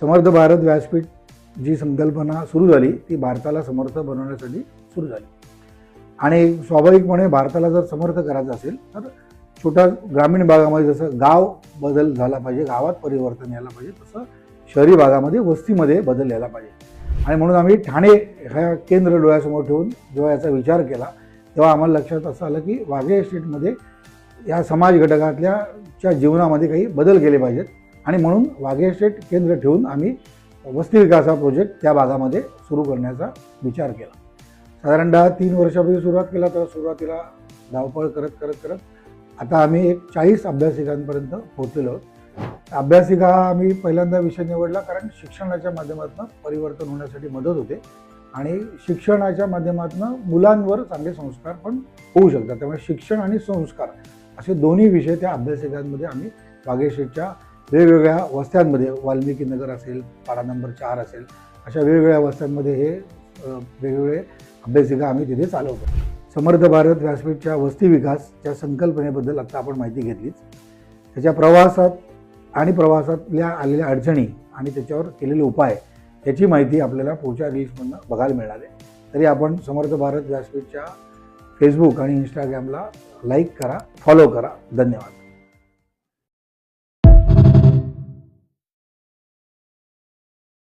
समर्थ भारत व्यासपीठ जी संकल्पना सुरू झाली ती भारताला समर्थ बनवण्यासाठी सुरू झाली आणि स्वाभाविकपणे भारताला जर समर्थ करायचं असेल तर छोट्या ग्रामीण भागामध्ये जसं गाव बदल झाला पाहिजे, गावात परिवर्तन यायला पाहिजे, तसं शहरी भागामध्ये वस्तीमध्ये बदल यायला पाहिजे. आणि म्हणून आम्ही ठाणे ह्या केंद्र डोळ्यासमोर ठेवून जेव्हा याचा विचार केला तेव्हा आम्हाला लक्षात असं आलं की वाघे एस्टेटमध्ये या समाज घटकातल्या जीवनामध्ये काही बदल केले पाहिजेत आणि म्हणून वाघे एस्टेट केंद्र ठेवून आम्ही वस्ती विकासा प्रोजेक्ट त्या भागामध्ये सुरू करण्याचा विचार केला. साधारणतः 3 वर्षापूर्वी सुरुवात केला, तर सुरुवातीला धावपळ करत करत करत आता आम्ही एक 40 अभ्यासिकांपर्यंत पोहोचलेलो आहोत. अभ्यासिका आम्ही पहिल्यांदा विषय निवडला कारण शिक्षणाच्या माध्यमातून परिवर्तन होण्यासाठी मदत होते आणि शिक्षणाच्या माध्यमातून मुलांवर चांगले संस्कार पण होऊ शकतात. त्यामुळे शिक्षण आणि संस्कार असे दोन्ही विषय त्या अभ्यासिकांमध्ये आम्ही वाघे एस्टेटच्या वेगवेगळ्या वस्त्यांमध्ये, वाल्मिकी नगर असेल, पाडा नंबर 4 असेल, अशा वेगवेगळ्या वस्त्यांमध्ये हे वेगवेगळे अभ्यासिका आम्ही तिथे चालवतो. समर्थ भारत व्यासपीठच्या वस्ती विकासच्या संकल्पनेबद्दल आता आपण माहिती घेतलीच. त्याच्या प्रवासातल्या आलेल्या अडचणी आणि त्याच्यावर केलेले उपाय याची माहिती आपल्याला पुढच्या रील्समधून बघायला मिळणार आहे. तरी आपण समर्थ भारत व्यासपीठच्या फेसबुक आणि इंस्टाग्रामला लाईक करा, फॉलो करा. धन्यवाद.